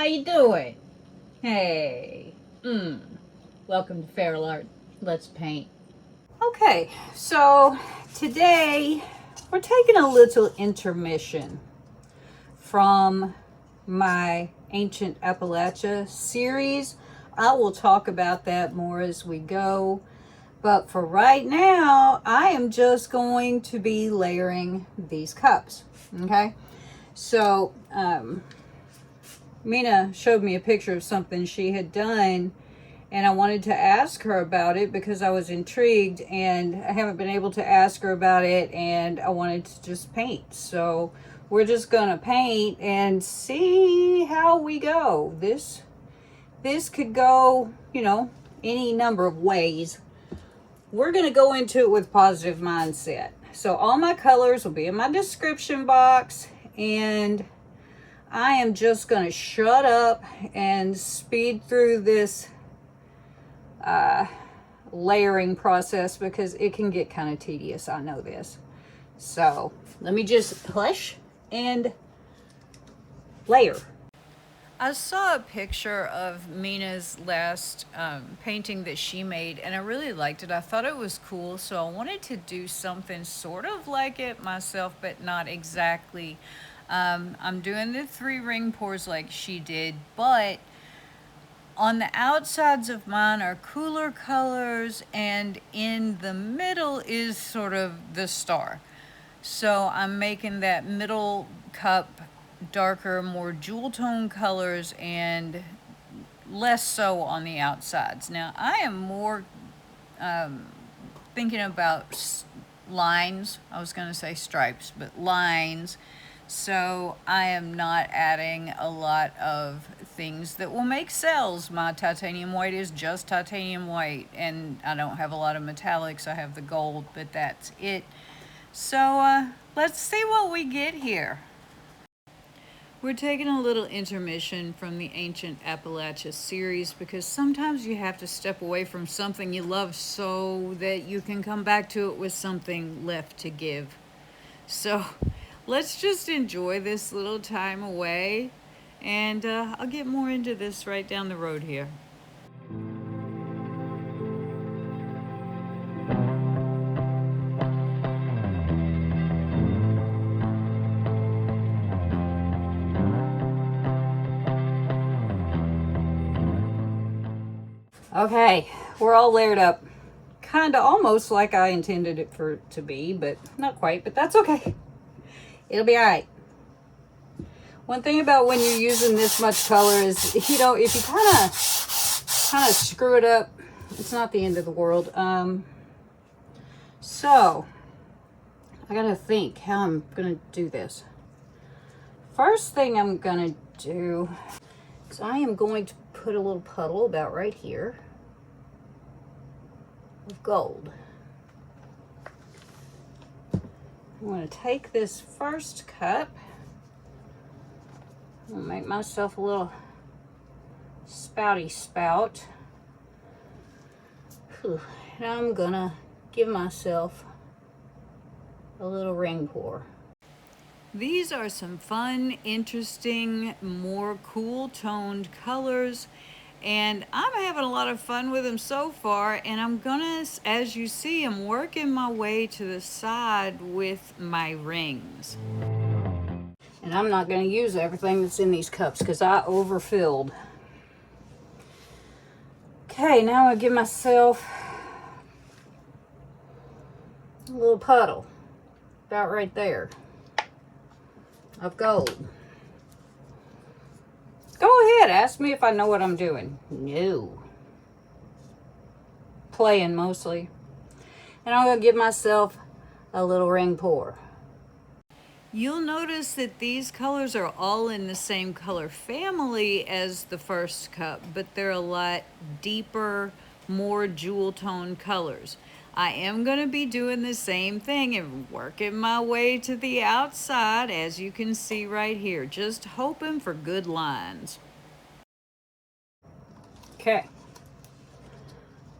you doing? Hey. Welcome to Feral Art. Let's paint. Okay, so today we're taking a little intermission from my Ancient Appalachia series. I will talk about that more as we go. But for right now, I am just going to be layering these cups. Okay, so Mina showed me a picture of something she had done, and I wanted to ask her about it because I was intrigued, and I haven't been able to ask her about it, and I wanted to just paint. So we're just gonna paint and see how we go. This could go, you know, any number of ways. We're gonna go into it with positive mindset. So all my colors will be in my description box, and I am just gonna shut up and speed through this layering process because it can get kind of tedious. I know this. So let me just hush and layer. I saw a picture of Mina's last painting that she made, and I really liked it. I thought it was cool, so I wanted to do something sort of like it myself, but not exactly. I'm doing the 3 ring pours like she did, but on the outsides of mine are cooler colors, and in the middle is sort of the star. So I'm making that middle cup darker, more jewel tone colors, and less so on the outsides. Now I am more thinking about lines. I was going to say stripes, but lines. So I am not adding a lot of things that will make cells. My titanium white is just titanium white, and I don't have a lot of metallics. I have the gold, but that's it. So let's see what we get here. We're taking a little intermission from the Ancient Appalachia series because sometimes you have to step away from something you love so that you can come back to it with something left to give. So let's just enjoy this little time away, and I'll get more into this right down the road here. Okay, we're all layered up. Kind of almost like I intended it to be, but not quite, but that's okay. It'll be all right. One thing about when you're using this much color is, you know, if you kind of screw it up, it's not the end of the world. So I gotta think how I'm gonna do this. First thing I'm gonna do is I am going to put a little puddle about right here of gold. I'm going to take this first cup. I'll make myself a little spouty spout. And I'm going to give myself a little ring pour. These are some fun, interesting, more cool toned colors, and I'm having a lot of fun with them so far, and I'm gonna, as you see, I'm working my way to the side with my rings. And I'm not gonna use everything that's in these cups because I overfilled. Okay, now I give myself a little puddle about right there of gold. Go ahead, ask me if I know what I'm doing. No. Playing mostly. And I'm going to give myself a little ring pour. You'll notice that these colors are all in the same color family as the first cup, but they're a lot deeper, more jewel tone colors. I am going to be doing the same thing and working my way to the outside, as you can see right here, just hoping for good lines. Okay.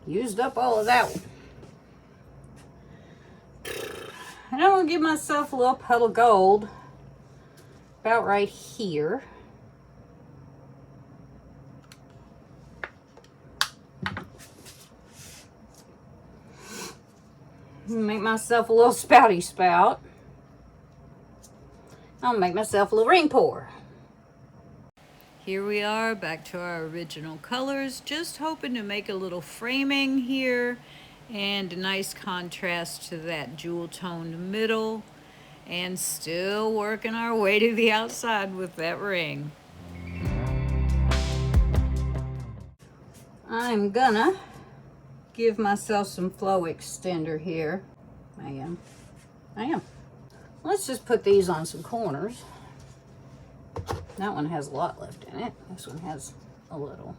Used up all of that one. And I'm going to give myself a little puddle gold about right here. Make myself a little spouty spout. I'll make myself a little ring pour. Here we are, back to our original colors. Just hoping to make a little framing here and a nice contrast to that jewel toned middle. And still working our way to the outside with that ring. I'm gonna give myself some flow extender here. I am. Let's just put these on some corners. That one has a lot left in it. This one has a little.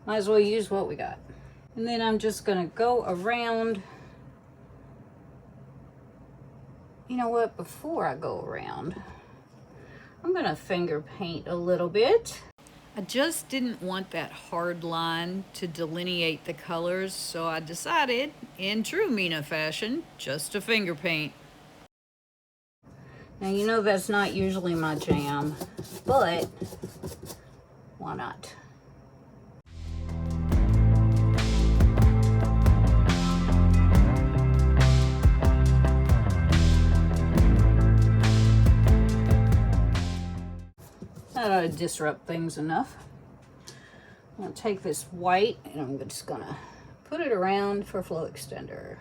Might as well use what we got. And then I'm just gonna go around. You know what, before I go around, I'm gonna finger paint a little bit. I just didn't want that hard line to delineate the colors, so I decided, in true Mina fashion, just to finger paint. Now, you know that's not usually my jam, but why not? That ought to disrupt things enough. I'm going to take this white and I'm just going to put it around for flow extender.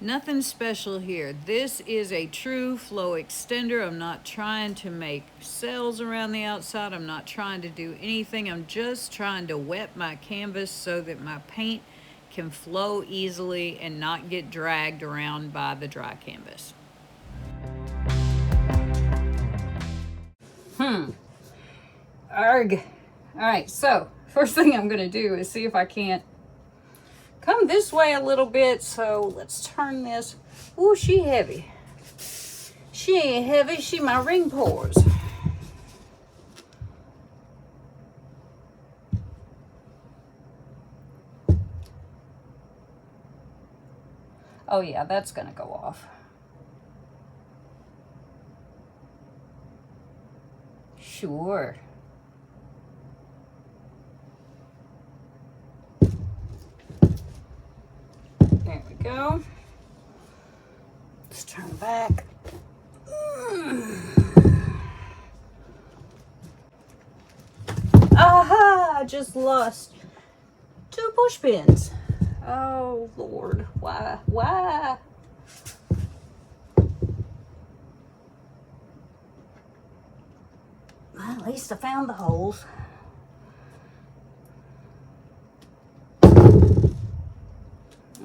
Nothing special here. This is a true flow extender. I'm not trying to make cells around the outside. I'm not trying to do anything. I'm just trying to wet my canvas so that my paint can flow easily and not get dragged around by the dry canvas. Arg. All right, so first thing I'm going to do is see if I can't come this way a little bit. So let's turn this. Ooh, she heavy. She ain't heavy, she my ring pours. Oh yeah, that's going to go off. Sure. There we go. Let's turn back. Aha! I just lost 2 push pins. Oh Lord, why? Why? Well, at least I found the holes.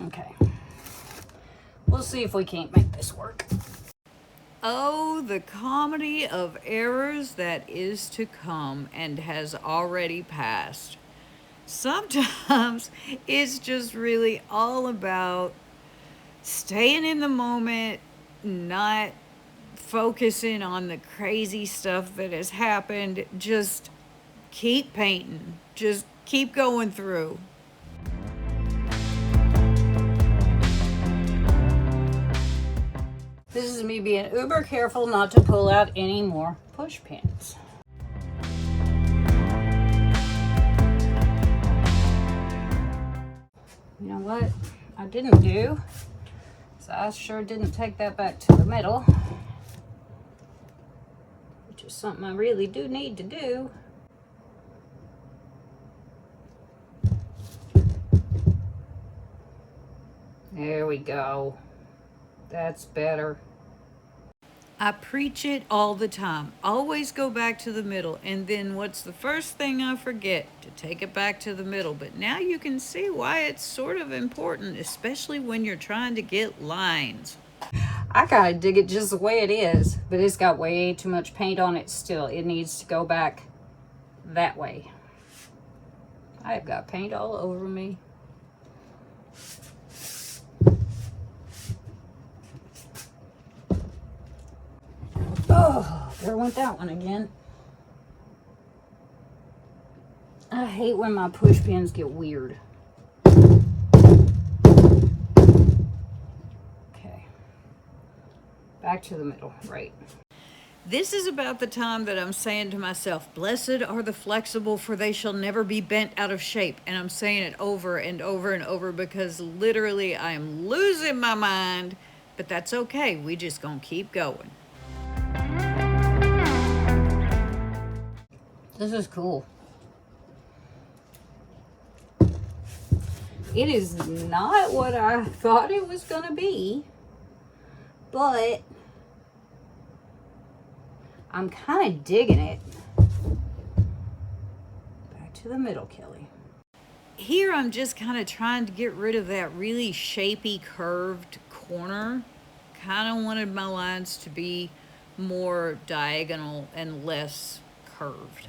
Okay. We'll see if we can't make this work. Oh, the comedy of errors that is to come and has already passed. Sometimes it's just really all about staying in the moment, not focusing on the crazy stuff that has happened. Just keep painting. Just keep going through. This is me being uber careful not to pull out any more push pins. You know what I didn't do? So I sure didn't take that back to the middle, which is something I really do need to do. There we go. That's better. I preach it all the time. Always go back to the middle. And then what's the first thing I forget? To take it back to the middle. But now you can see why it's sort of important, especially when you're trying to get lines. I kind of dig it just the way it is, but it's got way too much paint on it still. It needs to go back that way. I've got paint all over me. Oh, there went that one again. I hate when my push pins get weird. Okay. Back to the middle, right. This is about the time that I'm saying to myself, blessed are the flexible, for they shall never be bent out of shape. And I'm saying it over and over and over because literally I am losing my mind, but that's okay. We just gonna keep going. This is cool. It is not what I thought it was gonna be, but I'm kind of digging it. Back to the middle, Kelly. Here I'm just kind of trying to get rid of that really shapy, curved corner. Kind of wanted my lines to be more diagonal and less curved.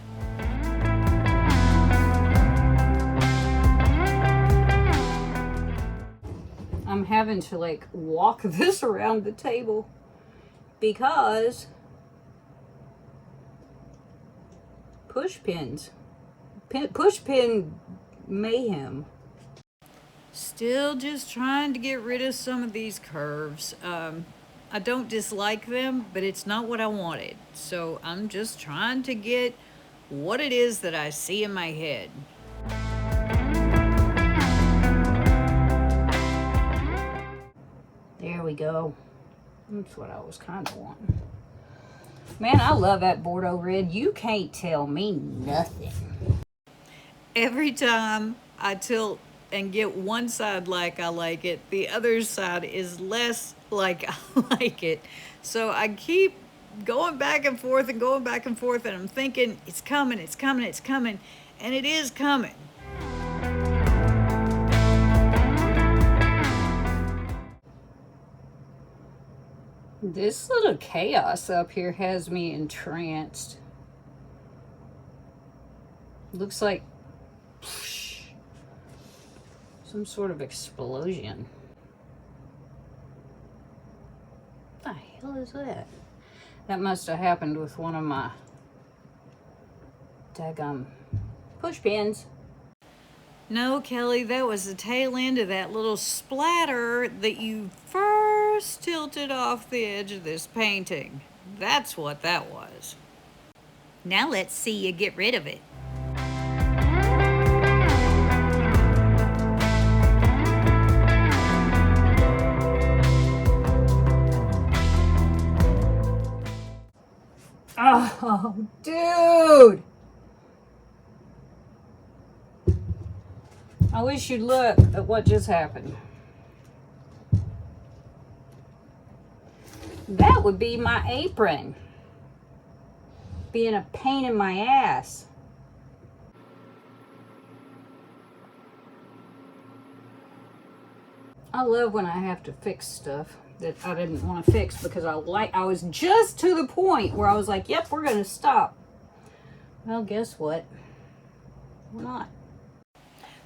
I'm having to like walk this around the table because push pins. Push pin mayhem. Still just trying to get rid of some of these curves. I don't dislike them, but it's not what I wanted. So I'm just trying to get what it is that I see in my head. There we go. That's what I was kind of wanting. Man, I love that Bordeaux red. You can't tell me nothing. Every time I tilt and get one side like I like it, the other side is less like I like it. So I keep going back and forth and going back and forth, and I'm thinking, it's coming, it's coming, it's coming, and it is coming. This little chaos up here has me entranced. Looks like some sort of explosion. What the hell is that? That must have happened with one of my daggum push pins. No, Kelly, that was the tail end of that little splatter that you first tilted off the edge of this painting. That's what that was. Now let's see you get rid of it. Oh, dude! I wish you'd look at what just happened. That would be my apron being a pain in my ass. I love when I have to fix stuff that I didn't want to fix because I was just to the point where I was like, yep, we're going to stop. Well, guess what? We're not.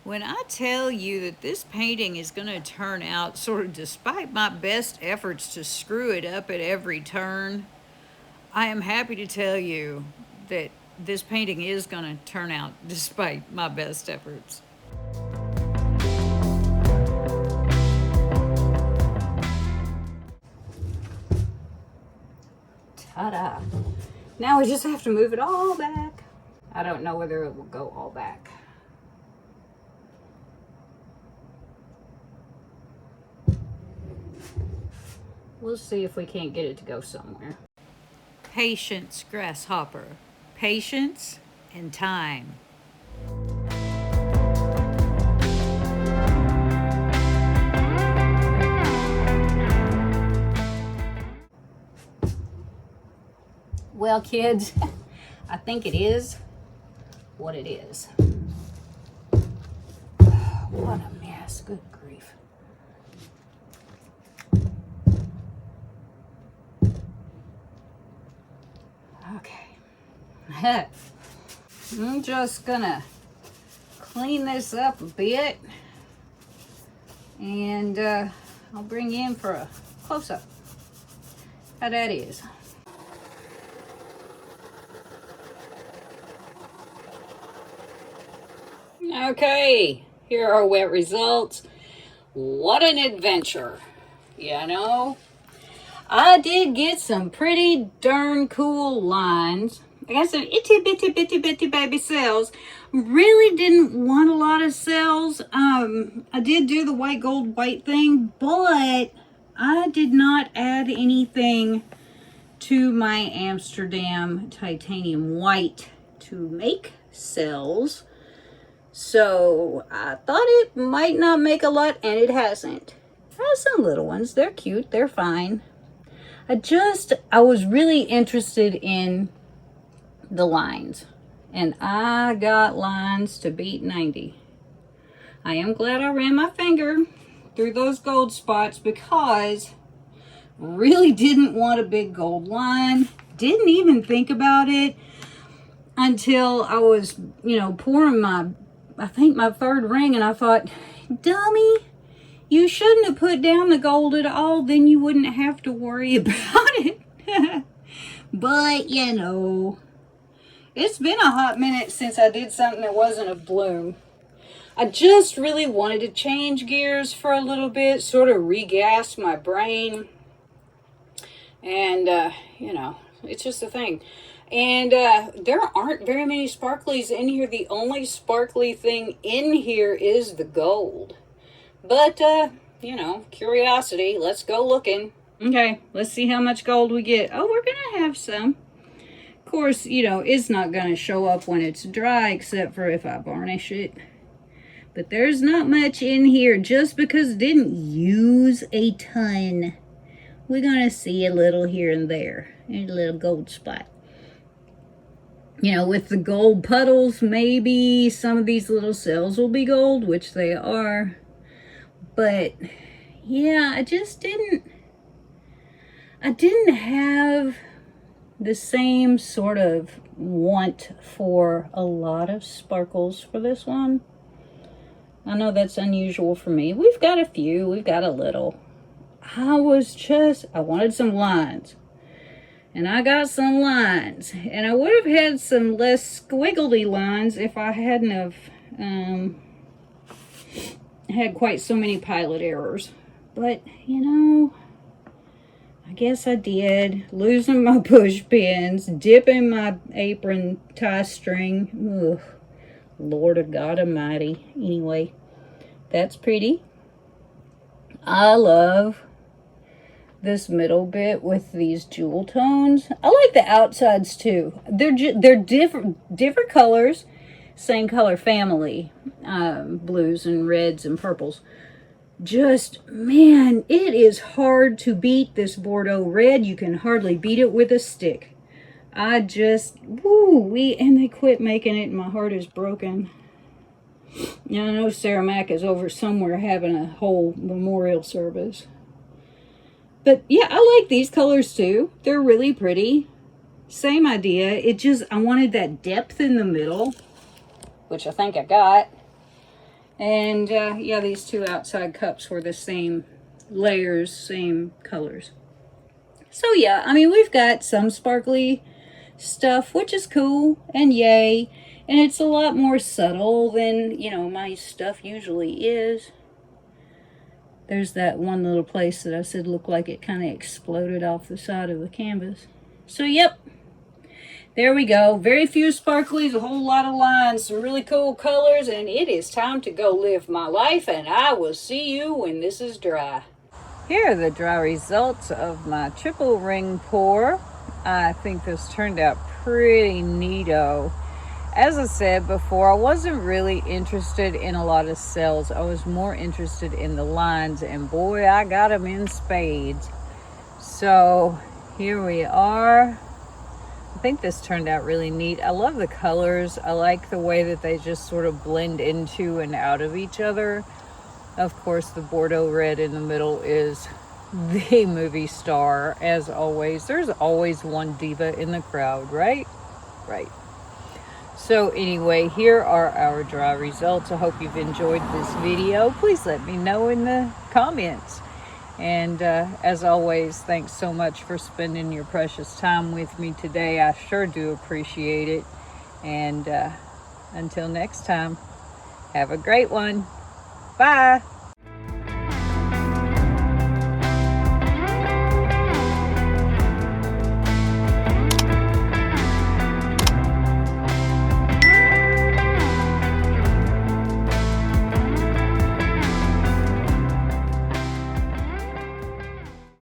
When I tell you that this painting is going to turn out sort of despite my best efforts to screw it up at every turn, I am happy to tell you that this painting is going to turn out despite my best efforts. Ta-da. Now we just have to move it all back. I don't know whether it will go all back. We'll see if we can't get it to go somewhere. Patience, grasshopper. Patience and time. Well, kids, I think it is what it is. What a mess. Good grief. Okay. I'm just gonna clean this up a bit, and I'll bring you in for a close-up. How that is. Okay, here are wet results. What an adventure, you know? I did get some pretty darn cool lines. I got some itty bitty baby cells. Really didn't want a lot of cells. I did do the white gold white thing, but I did not add anything to my Amsterdam titanium white to make cells. So I thought it might not make a lot, and it hasn't. It has some little ones. They're cute. They're fine. I was really interested in the lines, and I got lines to beat 90. I am glad I ran my finger through those gold spots, because really didn't want a big gold line. Didn't even think about it until I was, pouring I think my third ring, and I thought, dummy, you shouldn't have put down the gold at all, then you wouldn't have to worry about it. But, it's been a hot minute since I did something that wasn't a bloom. I just really wanted to change gears for a little bit, sort of regas my brain. And, it's just a thing. And there aren't very many sparklies in here. The only sparkly thing in here is the gold. But, curiosity. Let's go looking. Okay, let's see how much gold we get. Oh, we're going to have some. Of course, it's not going to show up when it's dry, except for if I varnish it. But there's not much in here, just because it didn't use a ton. We're going to see a little here and there. There's a little gold spot. With the gold puddles, maybe some of these little cells will be gold, which they are. But, yeah, I didn't have the same sort of want for a lot of sparkles for this one. I know that's unusual for me. We've got a few, we've got a little. I wanted some lines. And I got some lines. And I would have had some less squiggly lines if I hadn't have had quite so many pilot errors. But, I guess I did. Losing my push pins, dipping my apron tie string. Ugh. Lord of God Almighty. Anyway, that's pretty. I love this middle bit with these jewel tones. I like the outsides too. They're different colors, same color family, blues and reds and purples. Just, man, it is hard to beat this Bordeaux red. You can hardly beat it with a stick. And they quit making it and my heart is broken. Now I know Sarah Mac is over somewhere having a whole memorial service. But yeah, I like these colors too. They're really pretty. Same idea. I wanted that depth in the middle, which I think I got. And yeah, these two outside cups were the same layers, same colors. So yeah, we've got some sparkly stuff, which is cool, and yay. And it's a lot more subtle than, my stuff usually is. There's that one little place that I said looked like it kind of exploded off the side of the canvas. So, yep. There we go. Very few sparklies, a whole lot of lines, some really cool colors, and it is time to go live my life, and I will see you when this is dry. Here are the dry results of my triple ring pour. I think this turned out pretty neato. As I said before, I wasn't really interested in a lot of cells. I was more interested in the lines, and boy, I got them in spades. So here we are. I think this turned out really neat. I love the colors. I like the way that they just sort of blend into and out of each other. Of course, the Bordeaux red in the middle is the movie star, as always. There's always one diva in the crowd, right? Right. So anyway, here are our dry results. I hope you've enjoyed this video. Please let me know in the comments. And as always, thanks so much for spending your precious time with me today. I sure do appreciate it. And until next time, have a great one. Bye.